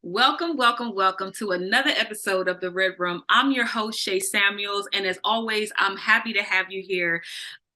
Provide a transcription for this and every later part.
Welcome to another episode of The Red Room. I'm your host, SHAY Samuels, and as always, I'm happy to have you here.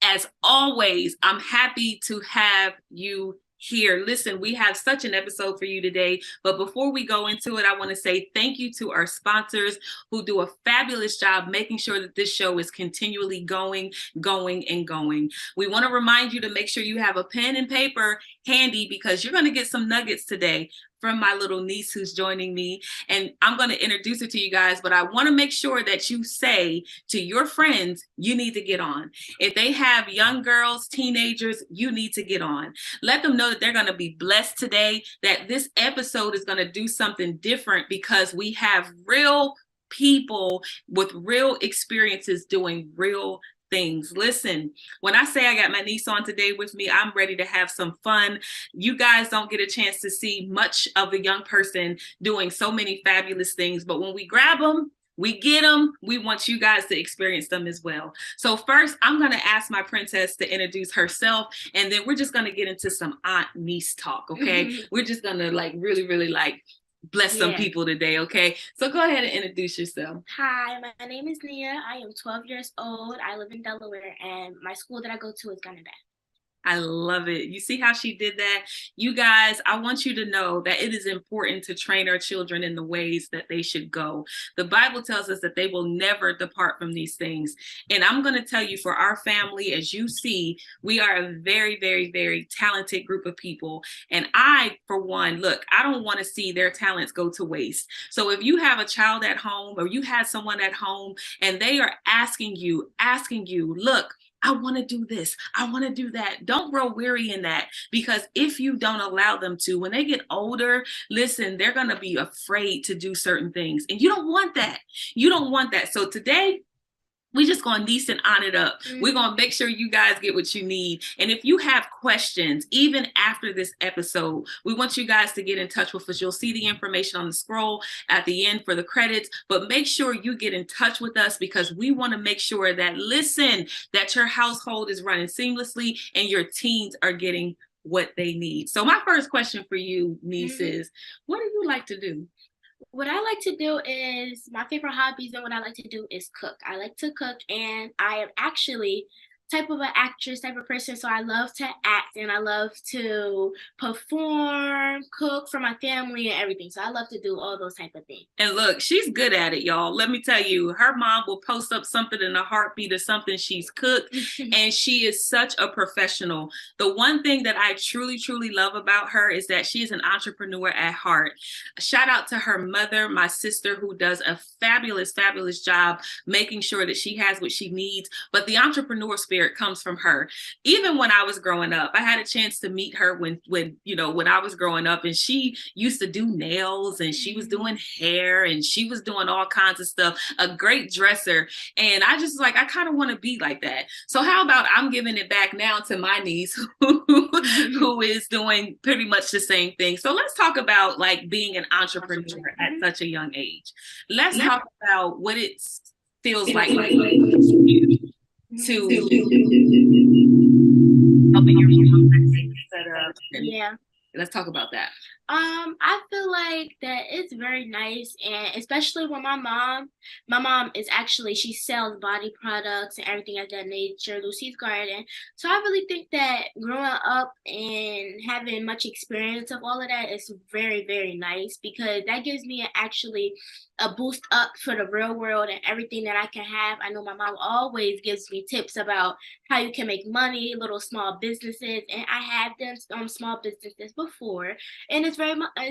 As always, I'm happy to have you here. Listen, we have such an episode for you today, but before we go into it, I want to say thank you to our sponsors who do a fabulous job making sure that this show is continually going. We want to remind you to make sure you have a pen and paper handy because you're going to get some nuggets today from my little niece who's joining me. And I'm going to introduce her to you guys, but I want to make sure that you say to your friends, you need to get on. If they have young girls, teenagers, you need to get on. Let them know that they're going to be blessed today, that this episode is going to do something different because we have real people with real experiences doing real things. Listen, when I say I got my niece on today with me, I'm ready to have some fun. You guys don't get a chance to see much of the young person doing so many fabulous things, but when we grab them, we get them. We want you guys to experience them as well. So first, I'm going to ask my princess to introduce herself, and then we're just going to get into some aunt-niece talk, okay? We're just going to really bless some people today, okay? So go ahead and introduce yourself. Hi, my name is Nia. I am 12 years old. I live in Delaware, and my school that I go to is Gunnedah. I love it. You see how she did that? You guys, I want you to know that it is important to train our children in the ways that they should go. The Bible tells us that they will never depart from these things. And I'm going to tell you, for our family, as you see, we are a very talented group of people. And I, for one, look, I don't want to see their talents go to waste. So if you have a child at home or you have someone at home and they are asking you, look, I want to do this. I want to do that. Don't grow weary in that, because if you don't allow them to, when they get older, listen, they're going to be afraid to do certain things. And you don't want that. You don't want that. So today, we just going to niece and on it up. We're going to make sure you guys get what you need. And if you have questions, even after this episode, we want you guys to get in touch with us. You'll see the information on the scroll at the end for the credits, but make sure you get in touch with us because we want to make sure that, listen, that your household is running seamlessly and your teens are getting what they need. So my first question for you, niece, is what do you like to do? What I like to do is, my favorite hobbies and what I like to do is cook. I like to cook, and I am actually type of an actress type of person, so I love to act and I love to perform, cook for my family and everything. So I love to do all those type of things. And look, she's good at it, y'all. Let me tell you, her mom will post up something in a heartbeat of something she's cooked, and she is such a professional. The one thing that I truly love about her is that she is an entrepreneur at heart. Shout out to her mother, my sister, who does a fabulous job making sure that she has what she needs. But the entrepreneur spirit comes from her. Even when I was growing up, I had a chance to meet her when I was growing up, and she used to do nails and she was doing hair and she was doing all kinds of stuff, a great dresser. And I just I kind of want to be like that. So how about I'm giving it back now to my niece who is doing pretty much the same thing. So let's talk about being an entrepreneur at such a young age. Let's talk about what it feels like to helping your mom set up. Yeah. Let's talk about that. I feel like that it's very nice, and especially when my mom is actually, she sells body products and everything of that nature, Lucy's Garden. So I really think that growing up and having much experience of all of that is very nice, because that gives me actually a boost up for the real world and everything that I can have. I know my mom always gives me tips about how you can make money, little small businesses, and I have done small businesses before, and it's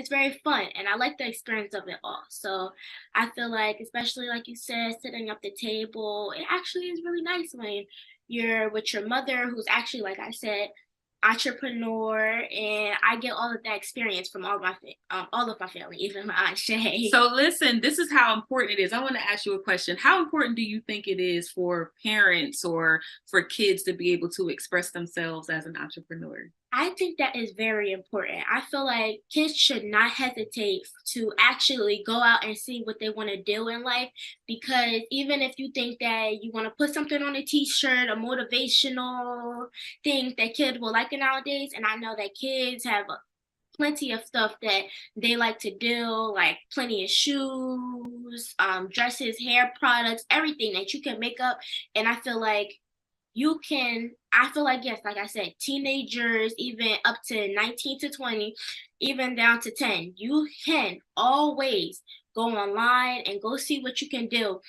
very fun, and I like the experience of it all. So I feel like, especially like you said, sitting at the table, it actually is really nice when you're with your mother, who's actually, like I said, entrepreneur, and I get all of that experience from all of my family, even my Aunt Shay. So listen, this is how important it is. I want to ask you a question. How important do you think it is for parents or for kids to be able to express themselves as an entrepreneur? I think that is very important. I feel like kids should not hesitate to actually go out and see what they want to do in life, because even if you think that you want to put something on a t-shirt, a motivational thing that kids will like nowadays, and I know that kids have plenty of stuff that they like to do, like plenty of shoes, dresses, hair products, everything that you can make up. And I feel like, yes, like I said, teenagers, even up to 19 to 20, even down to 10, you can always go online and go see what you can do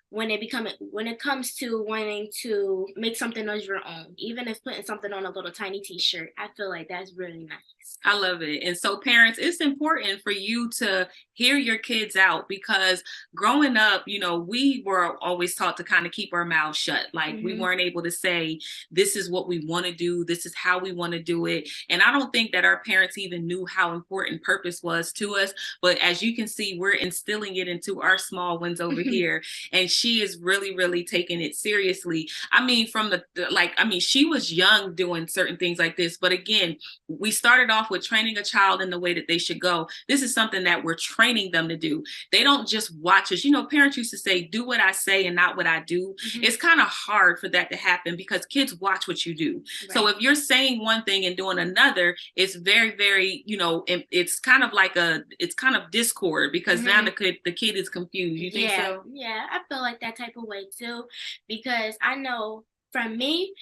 when it comes to wanting to make something of your own, even if putting something on a little tiny t-shirt. I feel like that's really nice. I love it. And so parents, it's important for you to hear your kids out, because growing up, we were always taught to kind of keep our mouths shut. Like we weren't able to say, this is what we want to do. This is how we want to do it. And I don't think that our parents even knew how important purpose was to us. But as you can see, we're instilling it into our small ones over here. And she is really, really taking it seriously. I mean, she was young doing certain things like this. But again, we started off with training a child in the way that they should go. This is something that we're training them to do. They don't just watch us. Parents used to say, do what I say and not what I do. It's kind of hard for that to happen because kids watch what you do. Right. So if you're saying one thing and doing another, it's very, very, it's kind of discord, because now the kid is confused. You think so? Yeah, I feel like that type of way too, because I know from me,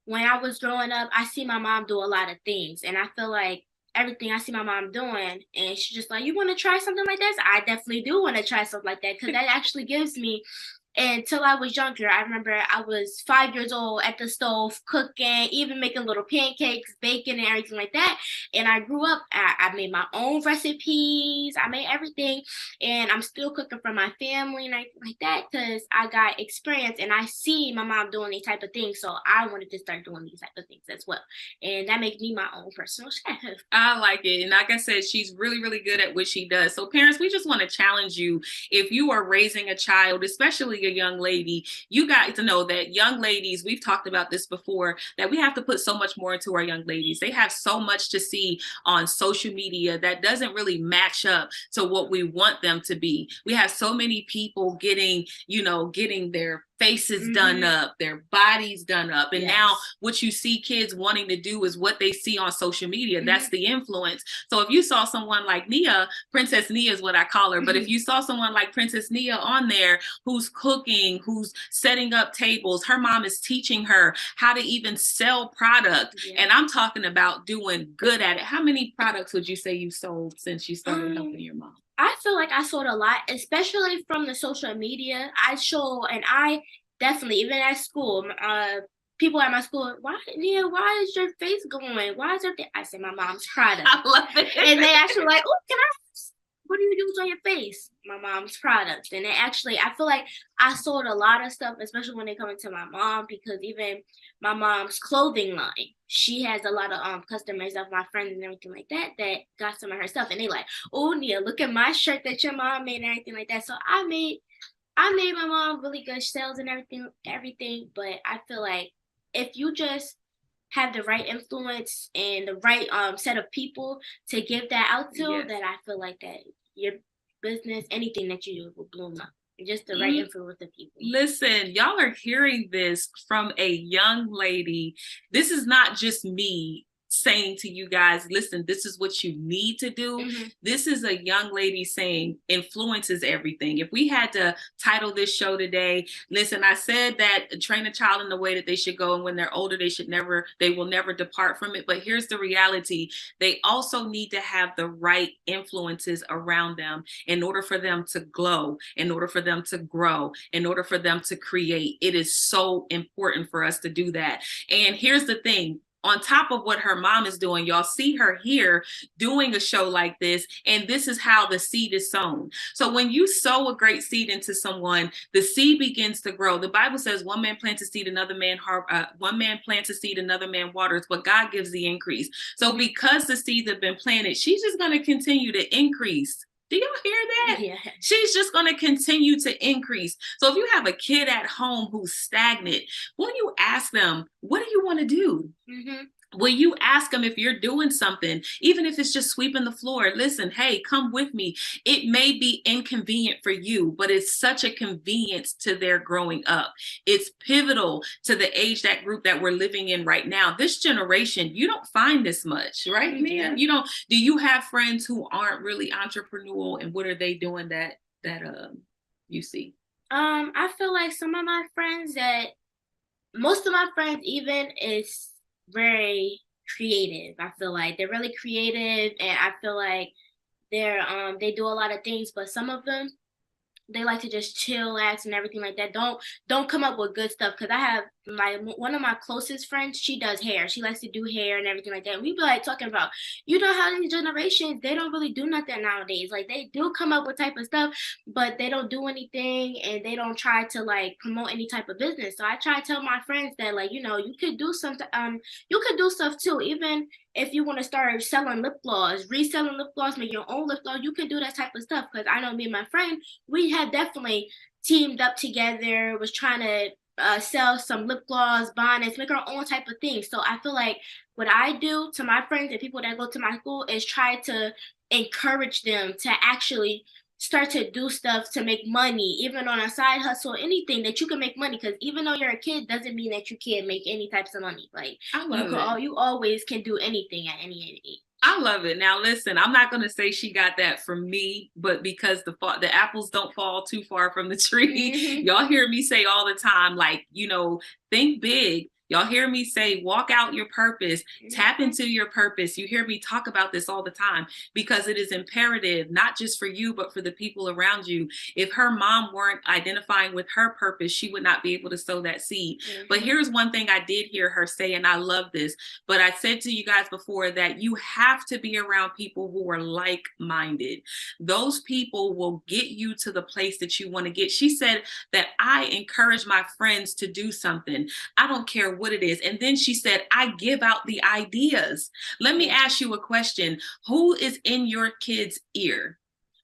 when I was growing up, I see my mom do a lot of things, and I feel like everything I see my mom doing, and she's just like, you want to try something like this? I definitely do want to try something like that, because that actually gives me, until I was younger, I remember I was 5 years old at the stove cooking, even making little pancakes, baking, and everything like that. And I grew up, I made my own recipes, I made everything, and I'm still cooking for my family and everything like that, because I got experience and I see my mom doing these type of things, so I wanted to start doing these type of things as well. And that makes me my own personal chef. I like it. And like I said, she's really, really good at what she does. So parents, we just want to challenge you. If you are raising a child, especially a young lady, you got to know that young ladies, we've talked about this before, that we have to put so much more into our young ladies. They have so much to see on social media that doesn't really match up to what we want them to be. We have so many people getting their faces done up, their bodies done up. And now what you see kids wanting to do is what they see on social media. That's the influence. So if you saw someone like Nia, Princess Nia is what I call her, but if you saw someone like Princess Nia on there who's cooking, who's setting up tables, her mom is teaching her how to even sell product. And I'm talking about doing good at it. How many products would you say you sold since you started helping your mom? I feel like I sold a lot, especially from the social media. I definitely, even at school, people at my school, why is your face going? Why is everything? I said, my mom's product. I love it. And they actually like, oh, what do you use on your face? My mom's products. And I feel like I sold a lot of stuff, especially when they come into my mom, because even my mom's clothing line, she has a lot of customers of my friends and everything like that got some of her stuff, and they like, oh, Nia, look at my shirt that your mom made and everything like that. So I made my mom really good sales and everything. But I feel like if you just have the right influence and the right set of people to give that out to, then I feel like that your business, anything that you do, will bloom up. Just the right influence of people. Listen, y'all are hearing this from a young lady. This is not just me saying to you guys, listen, this is what you need to do. This is a young lady saying influence is everything. If we had to title this show today, listen, I said that train a child in the way that they should go, and when they're older, they will never depart from it. But here's the reality. They also need to have the right influences around them in order for them to glow, in order for them to grow, in order for them to create. It is so important for us to do that. And here's the thing. On top of what her mom is doing, y'all see her here doing a show like this, and this is how the seed is sown. So when you sow a great seed into someone, the seed begins to grow. The Bible says one man plants a seed, another man waters, but God gives the increase. So because the seeds have been planted, she's just going to continue to increase. Do y'all hear that? Yeah. She's just going to continue to increase. So if you have a kid at home who's stagnant, when you ask them, what do you want to do? Will you ask them if you're doing something, even if it's just sweeping the floor? Listen, hey, come with me. It may be inconvenient for you, but it's such a convenience to their growing up. It's pivotal to the age that group that we're living in right now. This generation, you don't find this much, right, Mia? You don't. Do you have friends who aren't really entrepreneurial, and what are they doing that you see? I feel like some of my friends that most of my friends even is very creative. I feel like they're really creative, and I feel like they do a lot of things, but some of them they like to just chillax and everything like that. Don't come up with good stuff because I have my one of my closest friends. She does hair. She likes to do hair and everything like that. And we be like talking about, you know how these generations they don't really do nothing nowadays. Like they do come up with type of stuff, but they don't do anything and they don't try to like promote any type of business. So I try to tell my friends that like you could do something. You could do stuff too. Even if you want to start selling lip gloss, reselling lip gloss, make your own lip gloss, you can do that type of stuff. Because I know me and my friend, we had definitely teamed up together, was trying to sell some lip gloss, bonnets, make our own type of thing. So I feel like what I do to my friends and people that go to my school is try to encourage them to actually start to do stuff to make money, even on a side hustle, anything that you can make money. Because even though you're a kid, doesn't mean that you can't make any types of money. Like I love it. you always can do anything at any age. I love it. Now, listen, I'm not going to say she got that from me, but because the apples don't fall too far from the tree, Mm-hmm. y'all hear me say all the time, like, think big. Y'all hear me say, walk out your purpose, tap into your purpose. You hear me talk about this all the time because it is imperative, not just for you, but for the people around you. If her mom weren't identifying with her purpose, she would not be able to sow that seed. Mm-hmm. But here's one thing I did hear her say, and I love this. But I said to you guys before that you have to be around people who are like-minded. Those people will get you to the place that you want to get. She said that I encourage my friends to do something. I don't care what it is. And then she said, I give out the ideas. Let me ask you a question. Who is in your kid's ear?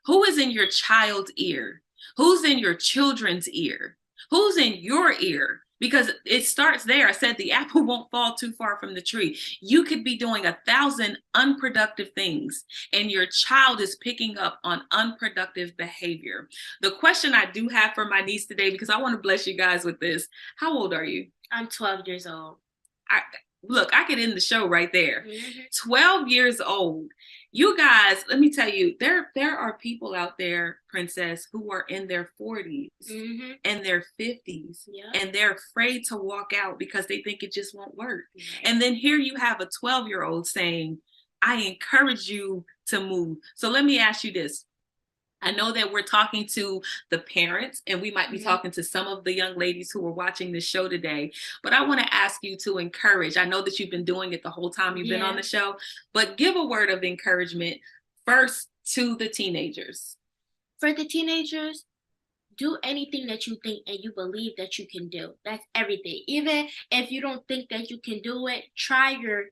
Who is in your child's ear? Who's in your children's ear? Who's in your ear? Because it starts there. I said the apple won't fall too far from the tree. You could be doing 1,000 unproductive things, and your child is picking up on unproductive behavior. The question I do have for my niece today, because I want to bless you guys with this. How old are you? I'm 12 years old. Look, I could end the show right there. Mm-hmm. 12 years old. You guys, let me tell you, there are people out there, Princess, who are in their 40s Mm-hmm. and their 50s, and they're afraid to walk out because they think it just won't work. Right. And then here you have a 12-year-old saying, I encourage you to move. So let me ask you this. I know that we're talking to the parents and we might be talking to some of the young ladies who are watching this show today, but I want to ask you to encourage. I know that you've been doing it the whole time you've been on the show, but give a word of encouragement first to the teenagers. For the teenagers, do anything that you think and you believe that you can do. That's everything. Even if you don't think that you can do it, try your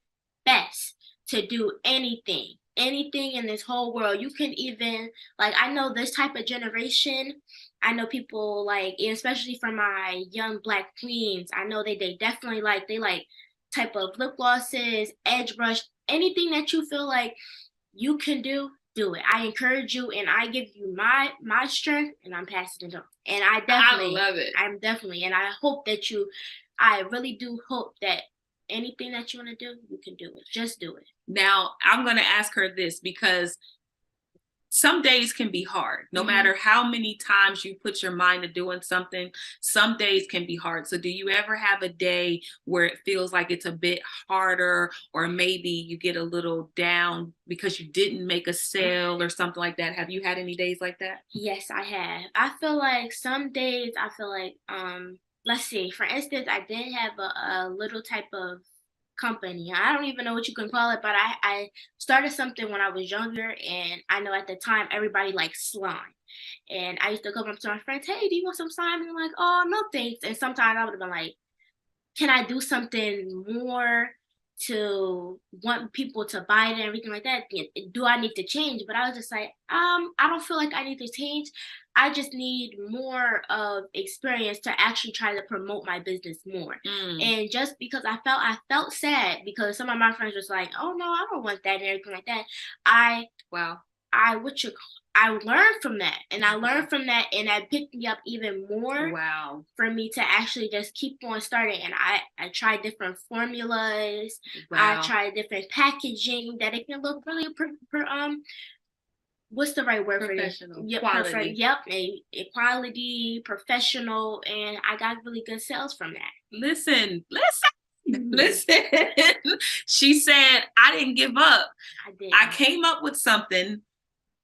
best to do anything in this whole world. You can even, like, I know this type of generation, I know people like, especially for my young Black queens, I know they definitely they like type of lip glosses, edge brush, anything that you feel like you can do it. I encourage you and I give you my strength and I'm passing it on. And I love it. I'm definitely, and I hope that I really do hope that anything that you want to do, you can do it. Just do it. Now, I'm going to ask her this because some days can be hard. No matter how many times you put your mind to doing something, some days can be hard. So do you ever have a day where it feels like it's a bit harder, or maybe you get a little down because you didn't make a sale or something like that? Have you had any days like that? Yes, I have. I feel like some days I feel like let's see, for instance, I did have a little type of company. I don't even know what you can call it, but I started something when I was younger, and I know at the time everybody liked slime. And I used to come up to my friends, hey, do you want some slime? And they're like, oh, no thanks. And sometimes I would have been like, can I do something more to want people to buy it and everything like that. Do I need to change? But I was just like, I don't feel like I need to change. I just need more of experience to actually try to promote my business more. And just because I felt sad because some of my friends was like, oh no, I don't want that and everything like that. Wow. I learned from that, and I learned from that, and that picked me up even more. Wow. For me to actually just keep on starting, and I tried different formulas. Wow. I tried different packaging that it can look really what's the right word for it? Professional. Yep, Quality. Yep, equality, professional, and I got really good sales from that. Listen. She said, I didn't give up. I came up with something.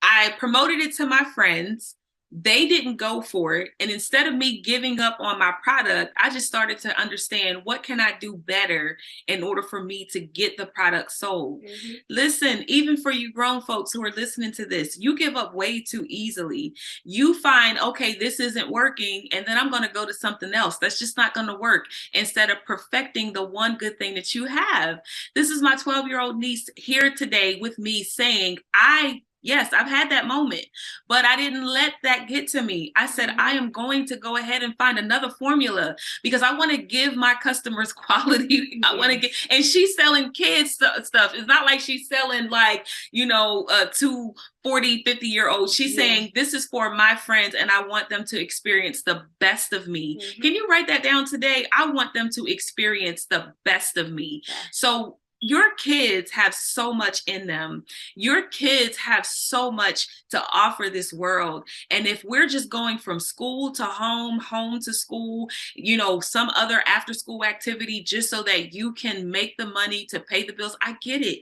I promoted it to my friends. They didn't go for it. And instead of me giving up on my product, I just started to understand what can I do better in order for me to get the product sold. Listen, even for you grown folks who are listening to this, you give up way too easily. You find, okay, this isn't working, and then I'm going to go to something else. That's just not going to work, instead of perfecting the one good thing that you have. This is my 12-year-old niece here today with me saying, yes, I've had that moment, but I didn't let that get to me. I said, I am going to go ahead and find another formula because I want to give my customers quality. I want to get, and she's selling kids stuff. It's not like she's selling like, to 40, 50-year-olds. She's saying, this is for my friends and I want them to experience the best of me. Can you write that down today? I want them to experience the best of me. So your kids have so much in them. Your kids have so much to offer this world. And if we're just going from school to home, home to school, some other after school activity just so that you can make the money to pay the bills, I get it.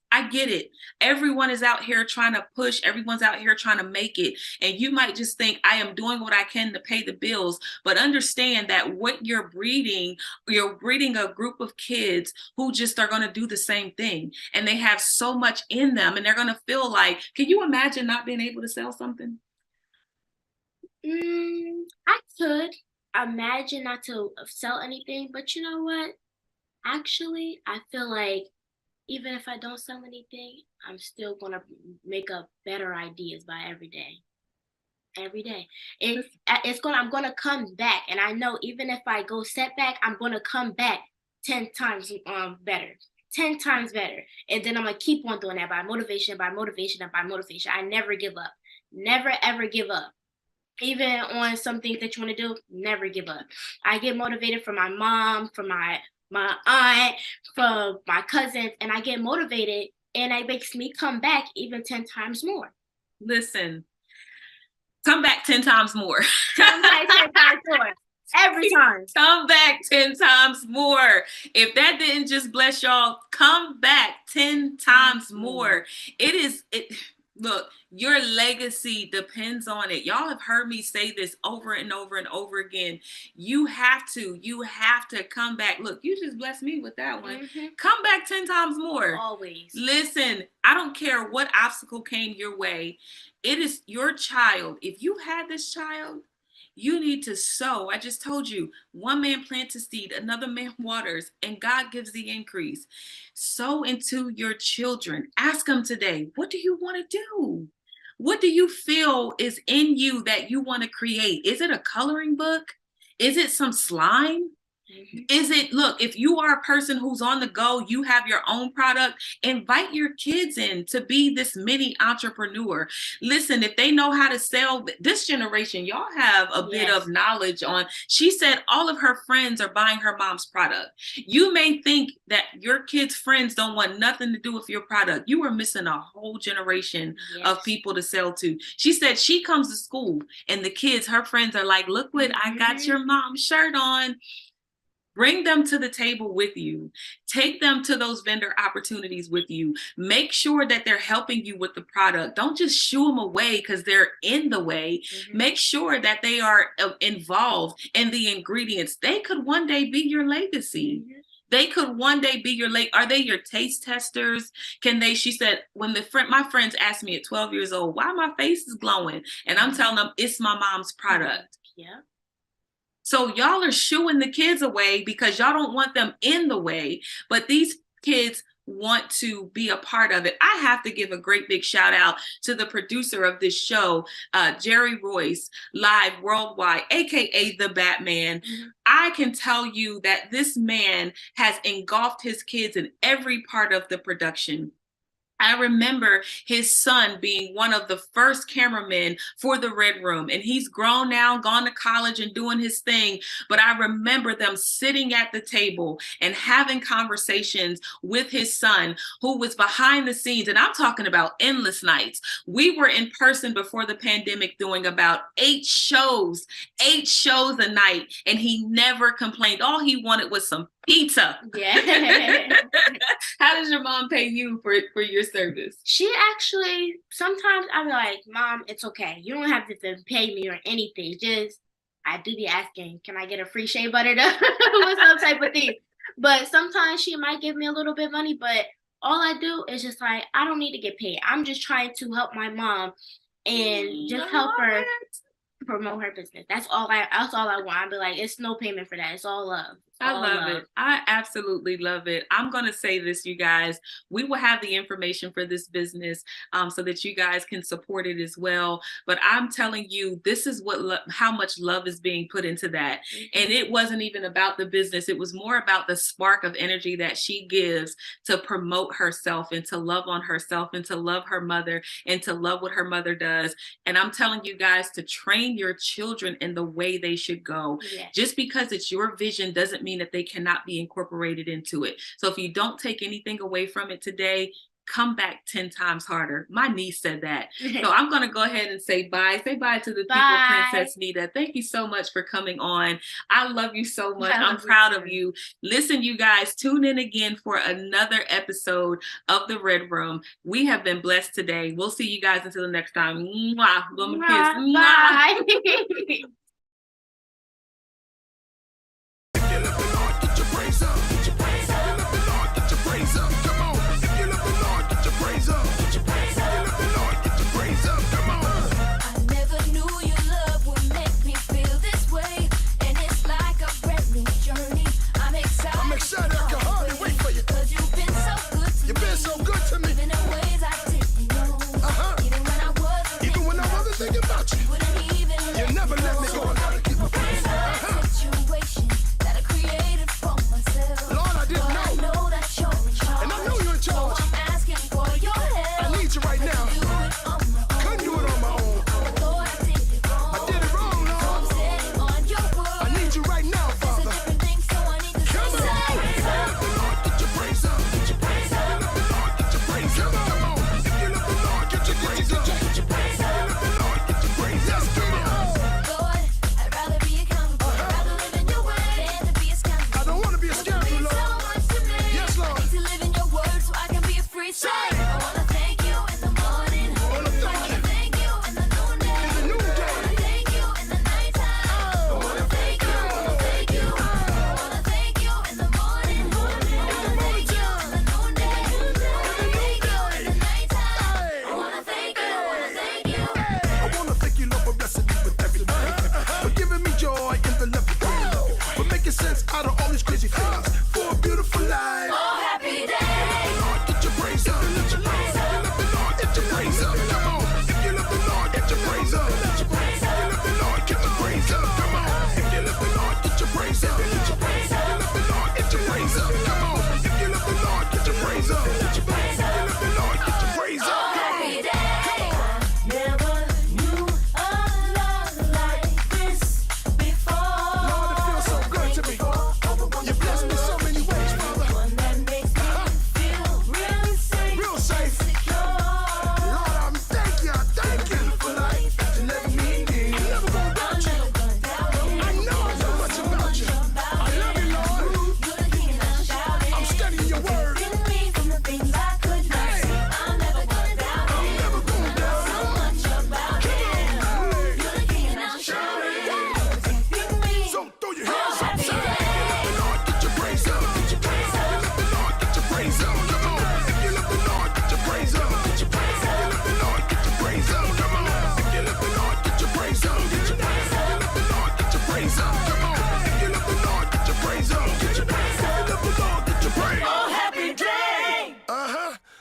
I get it. Everyone is out here trying to push. Everyone's out here trying to make it. And you might just think, I am doing what I can to pay the bills. But understand that what you're breeding a group of kids who just are going to do the same thing. And they have so much in them. And they're going to feel like, can you imagine not being able to sell something? I could imagine not to sell anything. But you know what? Actually, I feel like even if I don't sell anything, I'm still gonna make up better ideas by every day. Every day, I'm gonna come back, and I know even if I go setback, I'm gonna come back 10 times better, 10 times better, and then I'm gonna keep on doing that by motivation, by motivation, and by motivation. I never give up, never ever give up. Even on some things that you want to do, never give up. I get motivated from my mom, from my aunt, from my cousins, and I get motivated, and it makes me come back even 10 times more. Listen, come back 10 times more. Come back 10 times more. Every time. Come back 10 times more. If that didn't just bless y'all, come back 10 times more. Look, your legacy depends on it. Y'all have heard me say this over and over and over again. You have to come back. Look, you just blessed me with that one. Come back 10 times more. Always. Listen, I don't care what obstacle came your way. It is your child. If you had this child, you need to sow. I just told you, one man plants a seed, another man waters, and God gives the increase. Sow into your children. Ask them today, what do you want to do? What do you feel is in you that you want to create? Is it a coloring book? Is it some slime? Is it, look, if you are a person who's on the go, you have your own product, invite your kids in to be this mini entrepreneur. Listen, if they know how to sell, this generation, y'all have a bit of knowledge on. She said all of her friends are buying her mom's product. You may think that your kids' friends don't want nothing to do with your product. You are missing a whole generation of people to sell to. She said she comes to school and the kids, her friends are like, look what I got your mom's shirt on. Bring them to the table with you. Take them to those vendor opportunities with you. Make sure that they're helping you with the product. Don't just shoo them away because they're in the way. Make sure that they are involved in the ingredients. They could one day be your legacy. They could one day be your are they your taste testers? Can they, she said, when my friends asked me at 12 years old, why my face is glowing? And I'm telling them it's my mom's product. Yeah. So y'all are shooing the kids away because y'all don't want them in the way. But these kids want to be a part of it. I have to give a great big shout out to the producer of this show, Jerry Royce, live worldwide, aka the Batman. I can tell you that this man has engulfed his kids in every part of the production. I remember his son being one of the first cameramen for the Red Room, and he's grown now, gone to college and doing his thing. But I remember them sitting at the table and having conversations with his son, who was behind the scenes. And I'm talking about endless nights. We were in person before the pandemic doing about 8 shows a night, and he never complained. All he wanted was some pizza. Yeah. How does your mom pay you for your service? She actually, sometimes I'm like, Mom, it's okay. You don't have to pay me or anything. Just, I do be asking, can I get a free shea butter with some type of thing? But sometimes she might give me a little bit of money, but all I do is just like, I don't need to get paid. I'm just trying to help my mom and just help her promote her business. That's all I want. I'll be like, it's no payment for that. It's all love. I love it. I absolutely love it. I'm going to say this, you guys. We will have the information for this business so that you guys can support it as well. But I'm telling you, this is how much love is being put into that. And it wasn't even about the business. It was more about the spark of energy that she gives to promote herself and to love on herself and to love her mother and to love what her mother does. And I'm telling you guys to train your children in the way they should go. Yeah. Just because it's your vision doesn't mean that they cannot be incorporated into it. So if you don't take anything away from it today, come back 10 times harder. My niece said that. So I'm going to go ahead and say bye. Say bye to the people, Princess Nita. Thank you so much for coming on. I love you so much. I'm proud of you. Listen, you guys, tune in again for another episode of The Red Room. We have been blessed today. We'll see you guys until the next time. Mwah. Blow my kiss. Bye. Praise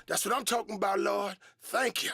That's what I'm talking about, Lord. Thank you.